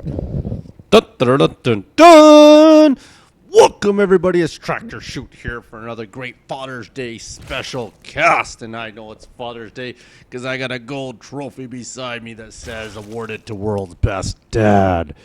Dun, dun, dun, dun, dun. Welcome everybody, it's Tractorchute here for another great Father's Day special cast. And I know it's Father's Day because I got a gold trophy beside me that says awarded to world's best dad,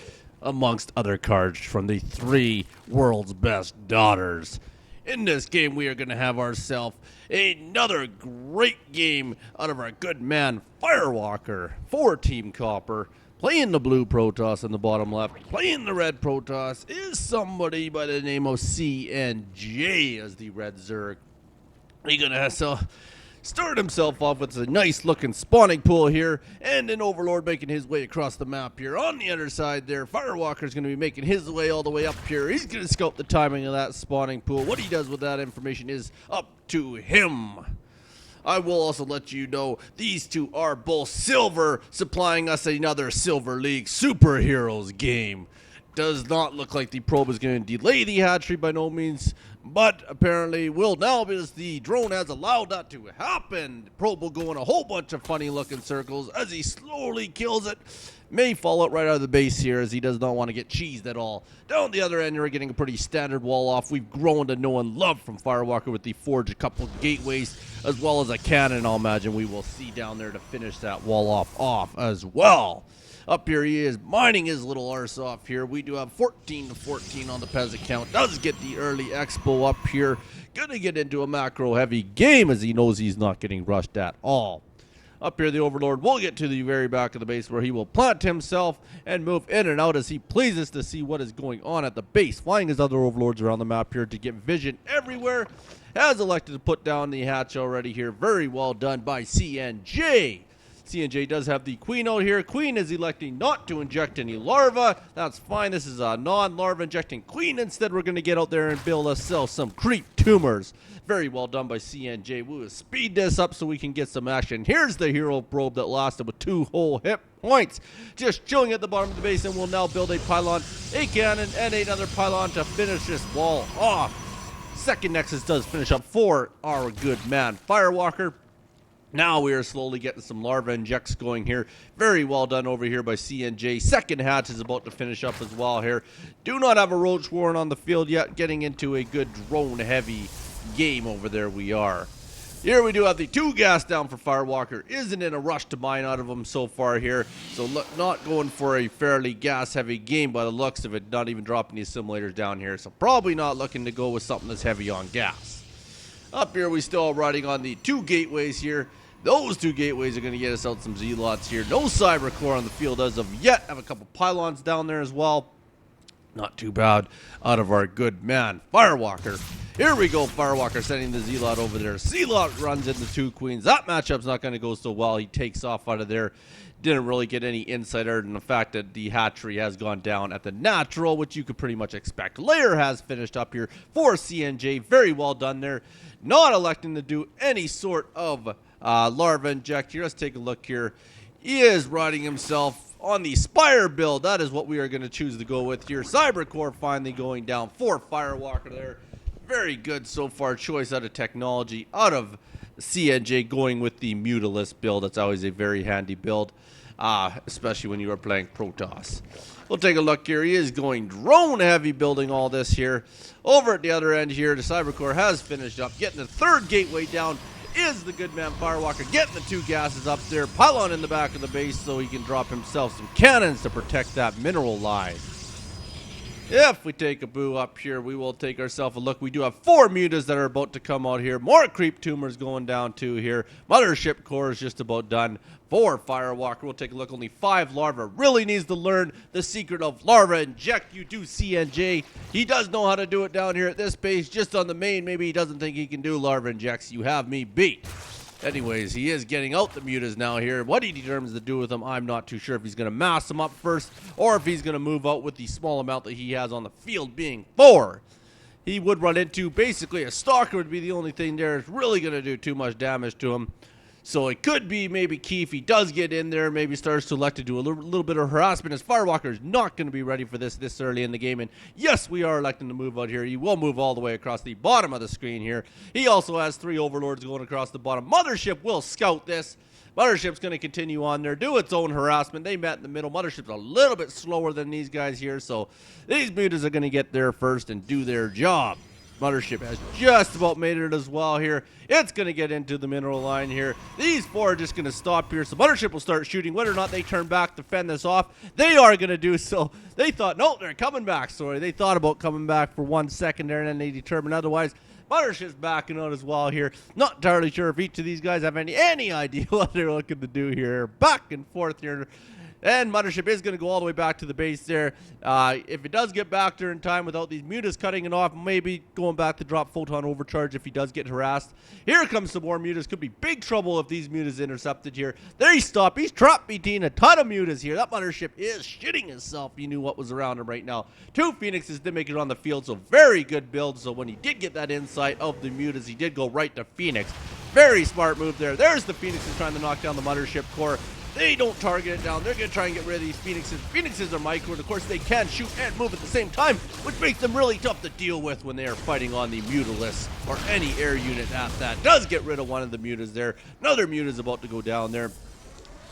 amongst other cards from the 3 world's best daughters. In this game we are going to have ourselves another great game out of our good man Firewalker for Team Copper. Playing the blue Protoss in the bottom left, playing the red Protoss is somebody by the name of CNJ as the red Zerg. He's going to start himself off with a nice looking spawning pool here, and an Overlord making his way across the map here. On the other side there, Firewalker is going to be making his way all the way up here. He's going to scope the timing of that spawning pool. What he does with that information is up to him. I will also let you know these two are both silver, supplying us another Silver League Superheroes game. Does not look like the probe is going to delay the hatchery by no means, but apparently will now because the drone has allowed that to happen. The probe will go in a whole bunch of funny looking circles as he slowly kills it. May fall out right out of the base here as he does not want to get cheesed at all. Down the other end, you're getting a pretty standard wall off. We've grown to know and love from Firewalker with the forge, a couple gateways, as well as a cannon. I'll imagine we will see down there to finish that wall off as well. Up here he is mining his little arse off here. We do have 14 to 14 on the Pez account. Does get the early expo up here. Gonna get into a macro heavy game as he knows he's not getting rushed at all. Up here, the Overlord will get to the very back of the base where he will plant himself and move in and out as he pleases to see what is going on at the base. Flying his other Overlords around the map here to get vision everywhere. Has elected to put down the hatch already here. Very well done by CNJ. CNJ does have the Queen out here. Queen is electing not to inject any larva. That's fine. This is a non-larva injecting Queen. Instead, we're going to get out there and build ourselves some creep tumors. Very well done by CNJ. We will speed this up so we can get some action. Here's the hero probe that lasted with 2 whole hit points. Just chilling at the bottom of the base, and we'll now build a pylon, a cannon, and another pylon to finish this wall off. Second Nexus does finish up for our good man Firewalker. Now we are slowly getting some larva injects going here. Very well done over here by CNJ. Second hatch is about to finish up as well here. Do not have a roach warren on the field yet. Getting into a good drone heavy game over there we are. Here we do have the 2 gas down for Firewalker. Isn't in a rush to mine out of them so far here. So not going for a fairly gas heavy game by the looks of it. Not even dropping the assimilators down here. So probably not looking to go with something that's heavy on gas. Up here we still are riding on the 2 gateways here. Those 2 gateways are going to get us out some Z-lots here. No cyber core on the field as of yet. Have a couple pylons down there as well. Not too bad out of our good man Firewalker. Here we go, Firewalker sending the Z-lot over there. Z-lot runs into 2 queens. That matchup's not going to go so well. He takes off out of there. Didn't really get any insight other than the fact that the hatchery has gone down at the natural, which you could pretty much expect. Layer has finished up here for CNJ. Very well done there. Not electing to do any sort of larva inject here. Let's take a look here. He is riding himself on the Spire build. That is what we are going to choose to go with here. Cybercore finally going down for Firewalker there. Very good so far choice out of technology out of CNJ going with the Mutilus build. That's always a very handy build, especially when you are playing Protoss. We'll take a look here. He is going drone heavy building all this here. Over at the other end here, the Cybercore has finished up. Getting the 3rd gateway down is the good man Firewalker. Getting the 2 gases up there. Pylon in the back of the base so he can drop himself some cannons to protect that mineral line. If we take a boo up here, we will take ourselves a look. We do have 4 mutas that are about to come out here. More creep tumors going down too here. Mothership core is just about done for Firewalker. We'll take a look. Only 5 larva. Really needs to learn the secret of larva inject. You do CNJ. He does know how to do it down here at this base. Just on the main, maybe he doesn't think he can do larva injects. You have me beat. Anyways, he is getting out the mutas now here. What he determines to do with them, I'm not too sure if he's going to mass them up first or if he's going to move out with the small amount that he has on the field being 4. He would run into basically a stalker would be the only thing there is really going to do too much damage to him. So it could be maybe key if he does get in there, maybe starts to elect to do a little bit of harassment, as Firewalker is not going to be ready for this early in the game. And yes, we are electing to move out here. He will move all the way across the bottom of the screen here. He also has 3 overlords going across the bottom. Mothership will scout this. Mothership's going to continue on there, do its own harassment. They met in the middle. Mothership's a little bit slower than these guys here, so these mutas are going to get there first and do their job. Mothership has just about made it as well here. It's going to get into the mineral line here. These four are just going to stop here, so Mothership will start shooting. Whether or not they turn back to fend this off, they are going to do so. They thought, no, they're coming back. Sorry, they thought about coming back for 1 second there, and then they determined otherwise. Mothership's backing out as well here. Not entirely sure if each of these guys have any idea what they're looking to do here. Back and forth here. And Mothership is going to go all the way back to the base there. If it does get back there in time without these mutas cutting it off, maybe going back to drop photon overcharge if he does get harassed. Here comes some more mutas. Could be big trouble if these mutas intercepted here. There he stopped. He's trap beating a ton of mutas here. That Mothership is shitting himself. He knew what was around him right now. 2 Phoenixes did make it on the field, so very good build. So when he did get that insight of the mutas, he did go right to Phoenix. Very smart move there. There's the Phoenixes trying to knock down the Mothership core. They don't target it down. They're going to try and get rid of these Phoenixes. Phoenixes are micro, and of course they can shoot and move at the same time, which makes them really tough to deal with when they are fighting on the Mutalist or any air unit at that. Does get rid of one of the mutas there. Another muta's about to go down there.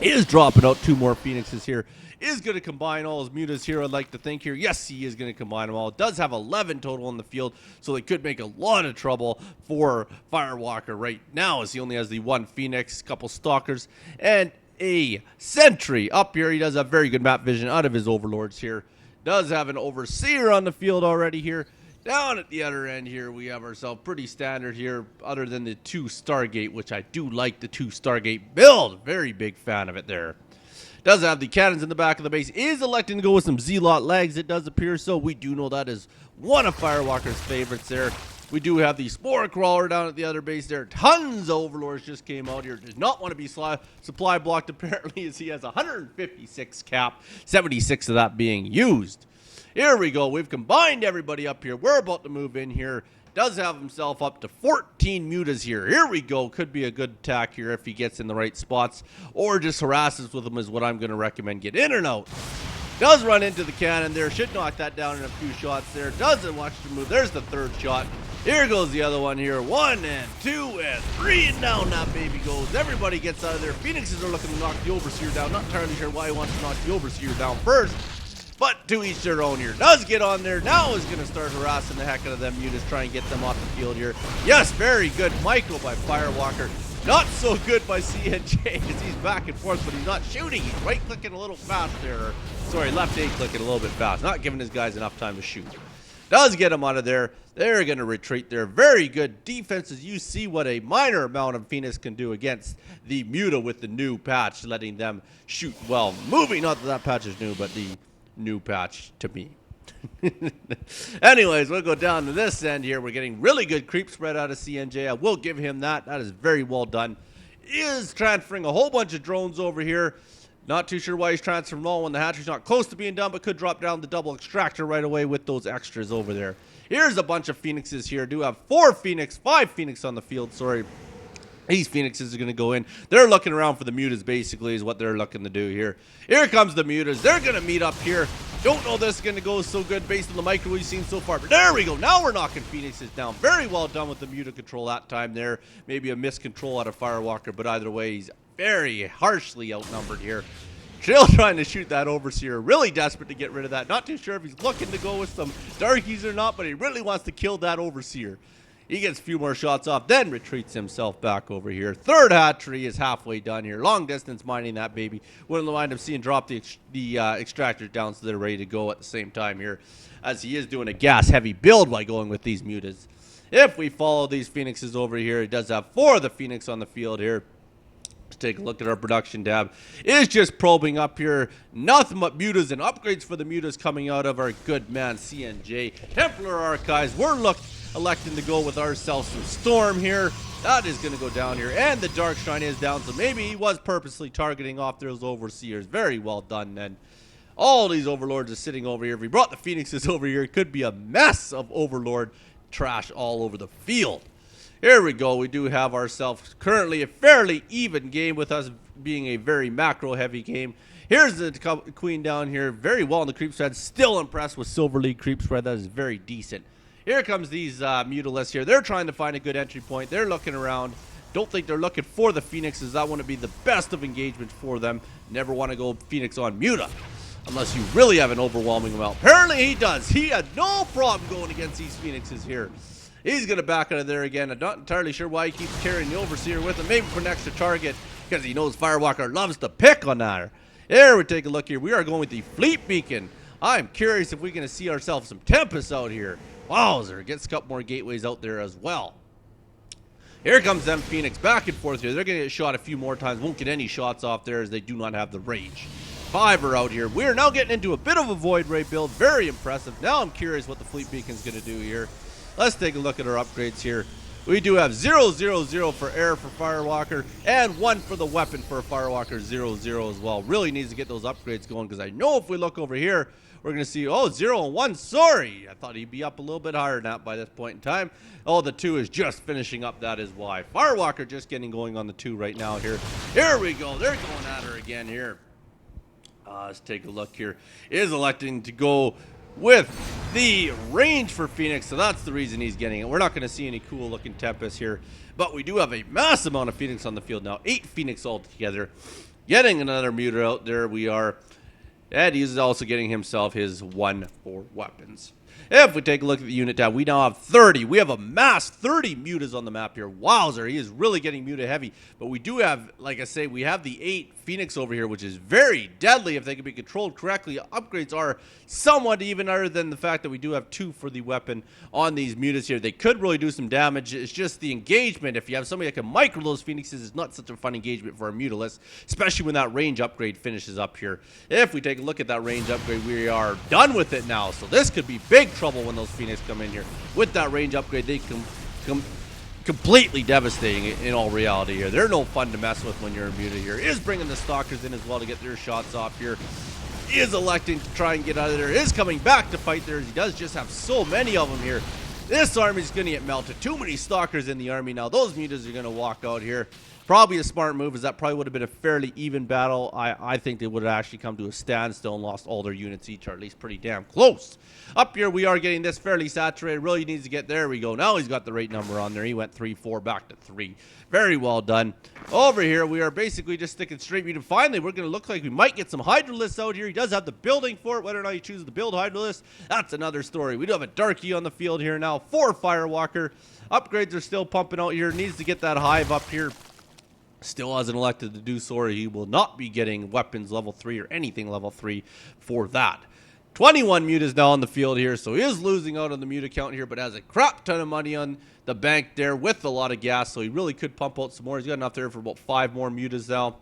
He is dropping out 2 more Phoenixes here. Is going to combine all his mutas here, I'd like to think here. Yes, he is going to combine them all. It does have 11 total in the field, so they could make a lot of trouble for Firewalker right now, as he only has the 1 Phoenix, couple Stalkers, and a Sentry. Up here, he does have very good map vision out of his Overlords here. Does have an Overseer on the field already here. Down at the other end here, we have ourselves pretty standard here, other than the 2 Stargate, which I do like the 2 Stargate build. Very big fan of it there. Does have the cannons in the back of the base. Is electing to go with some Zealot legs, it does appear so. We do know that is one of Firewalker's favorites there. We do have the Spore Crawler down at the other base there. Tons of Overlords just came out here. Does not want to be supply blocked apparently, as he has 156 cap, 76 of that being used. Here we go. We've combined everybody up here. We're about to move in here. Does have himself up to 14 mutas here. Here we go. Could be a good attack here if he gets in the right spots, or just harasses with them is what I'm going to recommend. Get in and out. Does run into the cannon there. Should knock that down in a few shots there. Doesn't watch the move. There's the 3rd shot. Here goes the other one here. 1 and 2 and 3, and down that baby goes. Everybody gets out of there. Phoenixes are looking to knock the Overseer down. Not entirely sure why he wants to knock the Overseer down first, but to each their own here. Does get on there. Now is going to start harassing the heck out of them mutas. Try and get them off the field here. Yes, very good micro by Firewalker. Not so good by CNJ, as he's back and forth, but he's not shooting. He's right-clicking a little fast there. Sorry, left A clicking a little bit fast. Not giving his guys enough time to shoot. Does get him out of there. They're going to retreat there. Very good defenses. You see what a minor amount of Phoenix can do against the Muta with the new patch, letting them shoot well. Moving, not that that patch is new, but the new patch to me. Anyways, we'll go down to this end here. We're getting really good creep spread out of CNJ. I will give him that. That is very well done. He is transferring a whole bunch of drones over here. Not too sure why he's transferring all when the hatchery's not close to being done, but could drop down the double extractor right away with those extras over there. Here's a bunch of Phoenixes here. Do have 5 Phoenix on the field, sorry. These Phoenixes are going to go in. They're looking around for the mutas, basically, is what they're looking to do here. Here comes the mutas. They're going to meet up here. Don't know this is going to go so good based on the micro we've seen so far. But there we go. Now we're knocking Phoenixes down. Very well done with the muta control that time there. Maybe a miscontrol out of Firewalker, but either way, he's very harshly outnumbered here. Still trying to shoot that Overseer. Really desperate to get rid of that. Not too sure if he's looking to go with some Darkies or not, but he really wants to kill that Overseer. He gets a few more shots off, then retreats himself back over here. 3rd hatchery is halfway done here. Long distance mining that baby. Wouldn't wind up seeing drop the extractors down so they're ready to go at the same time here, as he is doing a gas-heavy build by going with these mutas. If we follow these Phoenixes over here, he does have 4 of the Phoenix on the field here. Let's take a look at our production tab. Is just probing up here. Nothing but mutas and upgrades for the mutas coming out of our good man CNJ. Templar Archives, we're electing to go with ourselves some Storm here. That is going to go down here. And the Dark Shrine is down, so maybe he was purposely targeting off those Overseers. Very well done then. All these Overlords are sitting over here. If we brought the Phoenixes over here, it could be a mess of Overlord trash all over the field. Here we go. We do have ourselves currently a fairly even game, with us being a very macro-heavy game. Here's the Queen down here. Very well in the creep spread. Still impressed with Silver League creep spread. That is very decent. Here comes these Mutalists here. They're trying to find a good entry point. They're looking around. Don't think they're looking for the Phoenixes. That wouldn't be the best of engagements for them. Never want to go Phoenix on Muta unless you really have an overwhelming amount. Apparently he does. He had no problem going against these Phoenixes here. He's going to back out of there again. I'm not entirely sure why he keeps carrying the Overseer with him. Maybe for an extra target because he knows Firewalker loves to pick on that. There, we take a look here. We are going with the Fleet Beacon. I'm curious if we're going to see ourselves some Tempest out here. Wowzer, gets a couple more gateways out there as well. Here comes them Phoenix back and forth here. They're going to get shot a few more times. Won't get any shots off there as they do not have the range. 5 are out here. We're now getting into a bit of a Void Ray build. Very impressive. Now I'm curious what the Fleet Beacon's going to do here. Let's take a look at our upgrades here. We do have 0, 0, 0 for air for Firewalker and 1 for the weapon for Firewalker 0, 0 as well. Really needs to get those upgrades going because I know if we look over here, we're going to see, oh, 0 and 1. Sorry. I thought he'd be up a little bit higher than that by this point in time. Oh, the 2 is just finishing up. That is why. Firewalker just getting going on the 2 right now here. Here we go. They're going at her again here. Let's take a look here. Is electing to go with the range for Phoenix, so that's the reason he's getting it. We're not going to see any cool looking Tempest here, but we do have a mass amount of Phoenix on the field now. 8 Phoenix altogether. Getting another Muter out there. We are, and he's also getting himself his 1 for weapons. If we take a look at the unit tab, we now have 30. We have a mass 30 mutas on the map here. Wowzer, he is really getting muta heavy. But we do have, like I say, we have the 8 Phoenix over here, which is very deadly if they can be controlled correctly. Upgrades are somewhat even other than the fact that we do have 2 for the weapon on these mutas here. They could really do some damage. It's just the engagement. If you have somebody that can micro those Phoenixes, it's not such a fun engagement for our mutalist, especially when that range upgrade finishes up here. If we take a look at that range upgrade, we are done with it now. So this could be big trouble when those Phoenix come in here. With that range upgrade, they can completely devastating in all reality here. They're no fun to mess with when you're a muta here. Is bringing the Stalkers in as well to get their shots off here. Is electing to try and get out of there. Is coming back to fight there. He does just have so many of them here. This army's going to get melted. Too many Stalkers in the army now. Those mutas are going to walk out here. Probably a smart move, as that probably would have been a fairly even battle. I think they would have actually come to a standstill and lost all their units each, or at least pretty damn close. Up here, we are getting this fairly saturated. Really needs to get, there we go. Now he's got the right number on there. He went 3-4 back to 3. Very well done. Over here, we are basically just sticking straight mutant. Finally, we're going to look like we might get some Hydralisks out here. He does have the building for it. Whether or not he chooses to build Hydralisks, that's another story. We do have a Darky on the field here now for Firewalker. Upgrades are still pumping out here. Needs to get that Hive up here. Still hasn't elected to do so, or he will not be getting weapons level 3 or anything level 3 for that. 21 mutas now on the field here, so he is losing out on the muta count here, but has a crap ton of money on the bank there with a lot of gas, so he really could pump out some more. He's got enough there for about 5 more mutas now,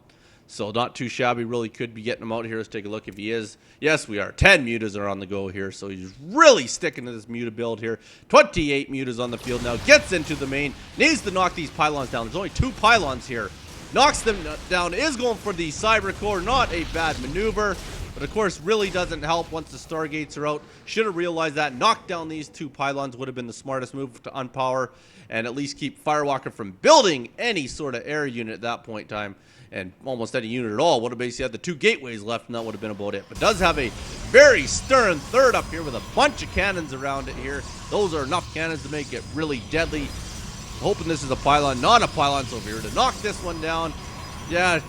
so not too shabby. Really could be getting them out here. Let's take a look if he is. Yes, we are. 10 mutas are on the go here, so he's really sticking to this muta build here. 28 mutas on the field now. Gets into the main. Needs to knock these pylons down. There's only 2 pylons here. Knocks them down. Is going for the Cyber Core. Not a bad maneuver. But of course, really doesn't help once the Stargates are out. Should have realized that. Knock down these 2 pylons would have been the smartest move to unpower. And at least keep Firewalker from building any sort of air unit at that point in time. And almost any unit at all. Would have basically had the 2 gateways left, and that would have been about it. But does have a very stern third up here with a bunch of cannons around it here. Those are enough cannons to make it really deadly. Hoping this is a pylon. Not a pylon over here to knock this one down. Yeah,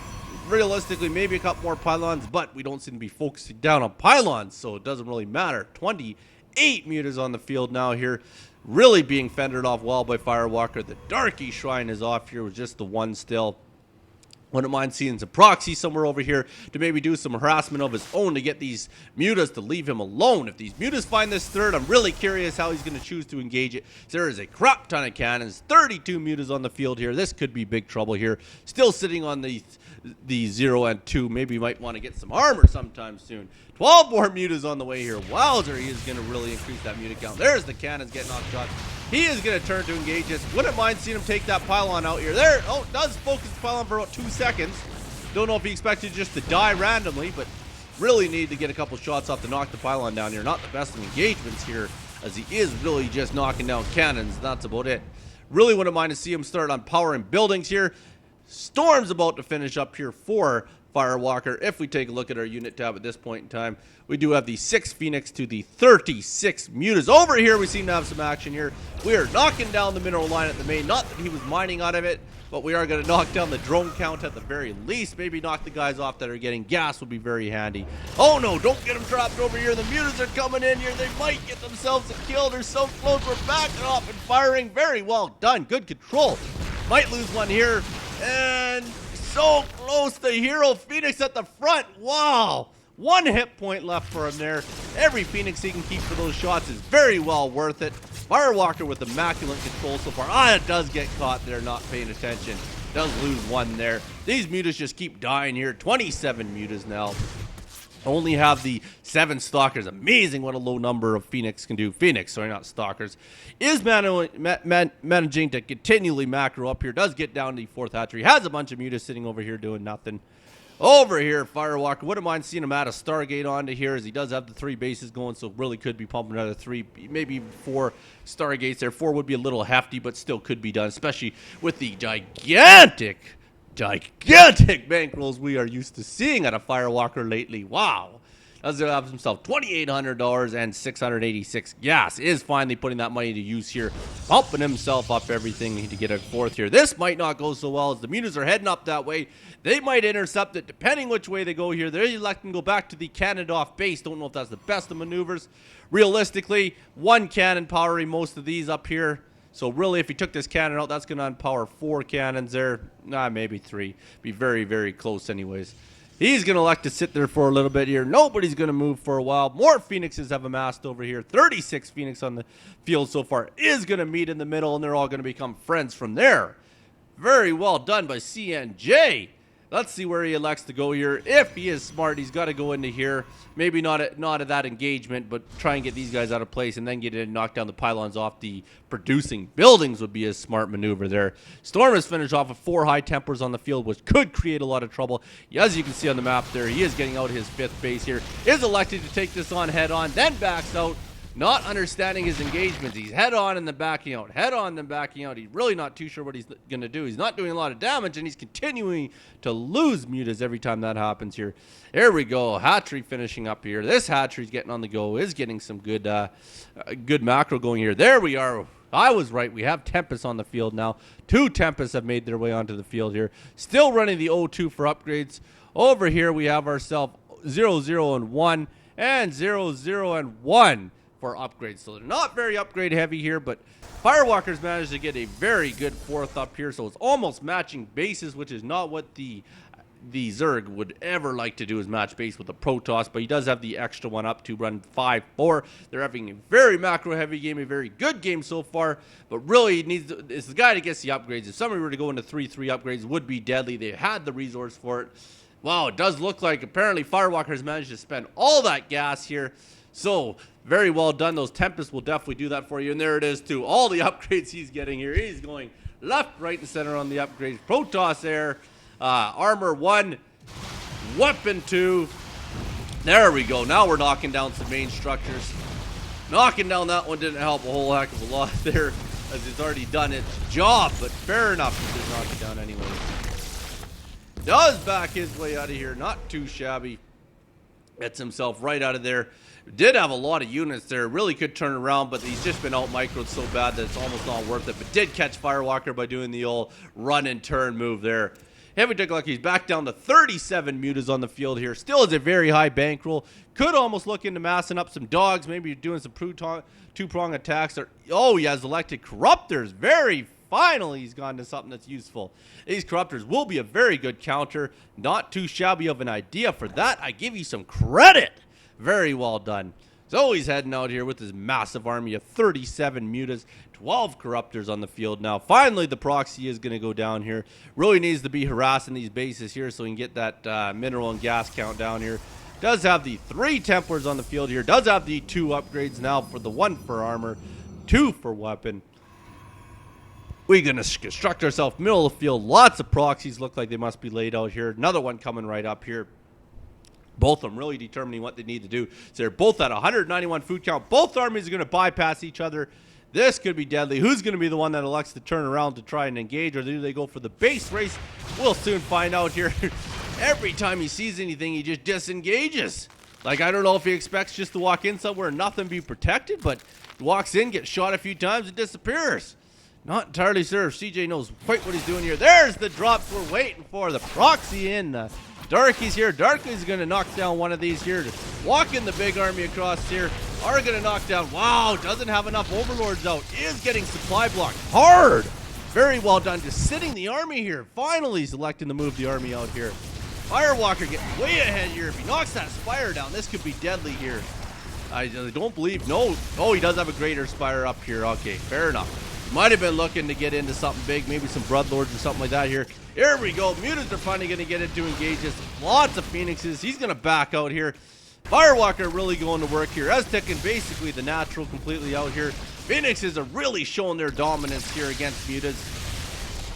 realistically, maybe a couple more pylons, but we don't seem to be focusing down on pylons, so it doesn't really matter. 28 mutas on the field now here. Really being fended off well by Firewalker. The Darky Shrine is off here with just the 1 still. Wouldn't mind seeing some proxy somewhere over here to maybe do some harassment of his own to get these mutas to leave him alone. If these mutas find this third, I'm really curious how he's going to choose to engage it. There is a crap ton of cannons, 32 mutas on the field here. This could be big trouble here. Still sitting on the 0 and 2. Maybe might want to get some armor sometime soon. 12 more mutas on the way here. Wowzer, he is going to really increase that muta count. There's the cannons getting off shots. He is going to turn to engage this. Wouldn't mind seeing him take that pylon out here. There, oh, does focus the pylon for about 2 seconds. Don't know if he expected just to die randomly, but really need to get a couple shots off to knock the pylon down here. Not the best of engagements here, as he is really just knocking down cannons. That's about it. Really wouldn't mind to see him start on powering buildings here. Storm's about to finish up here for Firewalker. If we take a look at our unit tab at this point in time, we do have the 6 Phoenix to the 36 Mutas. Over here, we seem to have some action here. We are knocking down the mineral line at the main. Not that he was mining out of it, but we are going to knock down the drone count at the very least. Maybe knock the guys off that are getting gas would be very handy. Oh no, don't get them trapped over here. The Mutas are coming in here. They might get themselves a kill. They're so close. We're backing off and firing. Very well done. Good control. Might lose one here. And so close. The hero Phoenix at the front. Wow. 1 hit point left for him there. Every Phoenix he can keep for those shots is very well worth it. Firewalker with immaculate control so far. It does get caught there not paying attention. Does lose one there. These Mutas just keep dying here. 27 Mutas now. Only have the 7 Stalkers. Amazing what a low number of Phoenix can do. Phoenix, sorry, not Stalkers. Is managing to continually macro up here. Does get down to the 4th hatchery. Has a bunch of Mutas sitting over here doing nothing. Over here, Firewalker. Wouldn't mind seeing him add a Stargate onto here, as he does have the 3 bases going, so really could be pumping another 3, maybe 4 Stargates there. 4 would be a little hefty, but still could be done, especially with the gigantic bankrolls we are used to seeing at a Firewalker lately. Wow. Does have himself $2,800 and 686 gas. Is finally putting that money to use here. Pumping himself up everything to get a 4th here. This might not go so well as the Mutas are heading up that way. They might intercept it depending which way they go here. They're electing to go back to the cannon off base. Don't know if that's the best of maneuvers. Realistically, 1 cannon powering most of these up here. So really, if he took this cannon out, that's going to unpower 4 cannons there. Maybe 3. Be very, very close anyways. He's going to elect to sit there for a little bit here. Nobody's going to move for a while. More Phoenixes have amassed over here. 36 Phoenix on the field so far. Is going to meet in the middle, and they're all going to become friends from there. Very well done by CNJ. Let's see where he elects to go here. If he is smart, he's got to go into here. Maybe not at that engagement, but try and get these guys out of place and then get in and knock down the pylons off the producing buildings would be a smart maneuver there. Storm has finished off with 4 high tempers on the field, which could create a lot of trouble. As you can see on the map there, he is getting out his 5th base here. Is elected to take this on head on, then backs out. Not understanding his engagements. He's head on and then backing out. Head on, then backing out. He's really not too sure what he's going to do. He's not doing a lot of damage, and he's continuing to lose Mutas every time that happens here. There we go. Hatchery finishing up here. This hatchery's getting on the go. Is getting some good good macro going here. There we are. I was right. We have Tempest on the field now. 2 Tempests have made their way onto the field here. Still running the O2 for upgrades. Over here, we have ourselves 0, 0, and 1, and 0, 0, and 1. For upgrades. So they're not very upgrade heavy here, but Firewalker's managed to get a very good 4th up here, so it's almost matching bases, which is not what the Zerg would ever like to do, is match base with the Protoss, but he does have the extra one up to run 5-4. They're having a very macro heavy game, a very good game so far, but really it's the guy that gets the upgrades. If somebody were to go into 3-3 upgrades, would be deadly. They had the resource for it. Wow, it does look like apparently Firewalker has managed to spend all that gas here. So, very well done. Those Tempests will definitely do that for you. And there it is, too. All the upgrades he's getting here. He's going left, right, and center on the upgrades. Protoss Air, Armor 1, Weapon 2. There we go. Now we're knocking down some main structures. Knocking down that one didn't help a whole heck of a lot there, as it's already done its job. But fair enough, he did knock it down anyway. Does back his way out of here. Not too shabby. Gets himself right out of there. Did have a lot of units there. Really could turn around, but he's just been out-microed so bad that it's almost not worth it. But did catch Firewalker by doing the old run and turn move there. Heavy took luck. He's back down to 37 Mutas on the field here. Still is a very high bankroll. Could almost look into massing up some dogs. Maybe doing some two-prong attacks. Oh, he has elected Corruptors. Very finally, he's gone to something that's useful. These Corruptors will be a very good counter. Not too shabby of an idea for that. I give you some credit. Very well done. So he's heading out here with his massive army of 37 Mutas, 12 Corruptors on the field now. Finally, the proxy is going to go down here. Really needs to be harassing these bases here so he can get that mineral and gas count down here. Does have the 3 Templars on the field here. Does have the 2 upgrades now for the 1 for armor, 2 for weapon. We're going to construct ourselves middle of the field. Lots of proxies look like they must be laid out here. Another one coming right up here. Both of them really determining what they need to do. So they're both at 191 food count. Both armies are going to bypass each other. This could be deadly. Who's going to be the one that elects to turn around to try and engage, or do they go for the base race? We'll soon find out here. every time he sees anything, he just disengages. Like, I don't know if he expects just to walk in somewhere and nothing be protected, but he walks in, gets shot a few times, and disappears. Not entirely sure if CJ knows quite what he's doing here. There's the drops we're waiting for. The proxy in. Darky's here. Darky's going to knock down one of these here. Walking the big army across here. Are going to knock down. Wow, doesn't have enough overlords out. Is getting supply blocked hard. Very well done. Just sitting the army here. Finally selecting to move the army out here. Firewalker getting way ahead here. If he knocks that spire down, this could be deadly here. I don't believe. No. Oh, he does have a greater spire up here. Okay, fair enough. Might have been looking to get into something big, maybe some Bloodlords or something like that here. Here we go. Mutants are finally going to get into engages. Lots of Phoenixes. He's going to back out here. Firewalker really going to work here. Aztec and basically the natural completely out here. Phoenixes are really showing their dominance here against Mutants.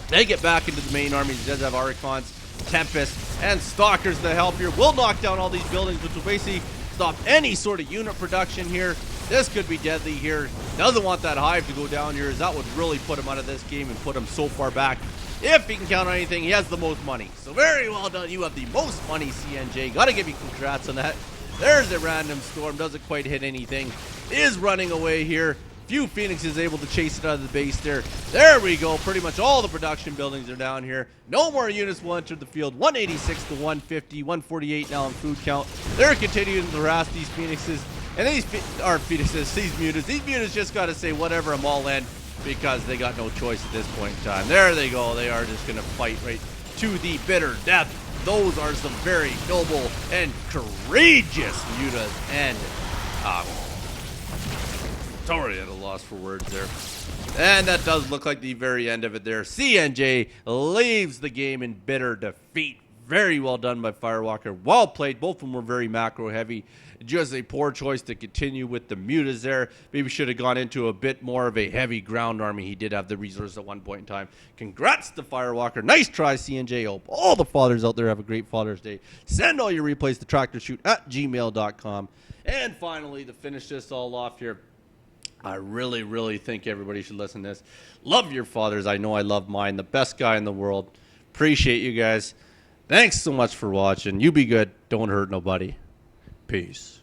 They get back into the main armies. He does have Archons, Tempest, and Stalkers to help here. Will knock down all these buildings, which will basically stop any sort of unit production here. This could be deadly here. Doesn't want that hive to go down here, as that would really put him out of this game and put him so far back. If he can count on anything, he has the most money. So very well done. You have the most money, CNJ. Gotta give you congrats on that. There's a random storm. Doesn't quite hit anything. Is running away here. Few Phoenixes able to chase it out of the base there. There we go. Pretty much all the production buildings are down here. No more units will enter the field. 186 to 150. 148 now in food count. They're continuing to harass these Phoenixes. And these Phoenixes, these Mutants. These Mutants just got to say whatever, I'm all in, because they got no choice at this point in time. There they go. They are just going to fight right to the bitter death. Those are some very noble and courageous Mutants. And, sorry, at a loss for words there. And that does look like the very end of it there. CNJ leaves the game in bitter defeat. Very well done by Firewalker. Well played. Both of them were very macro heavy. Just a poor choice to continue with the Mutants there. Maybe should have gone into a bit more of a heavy ground army. He did have the resources at one point in time. Congrats to Firewalker. Nice try, CNJ. Hope all the fathers out there have a great Father's Day. Send all your replays to tractorchute@gmail.com. And finally, to finish this all off here, I really, really think everybody should listen to this. Love your fathers. I know I love mine. The best guy in the world. Appreciate you guys. Thanks so much for watching. You be good. Don't hurt nobody. Peace.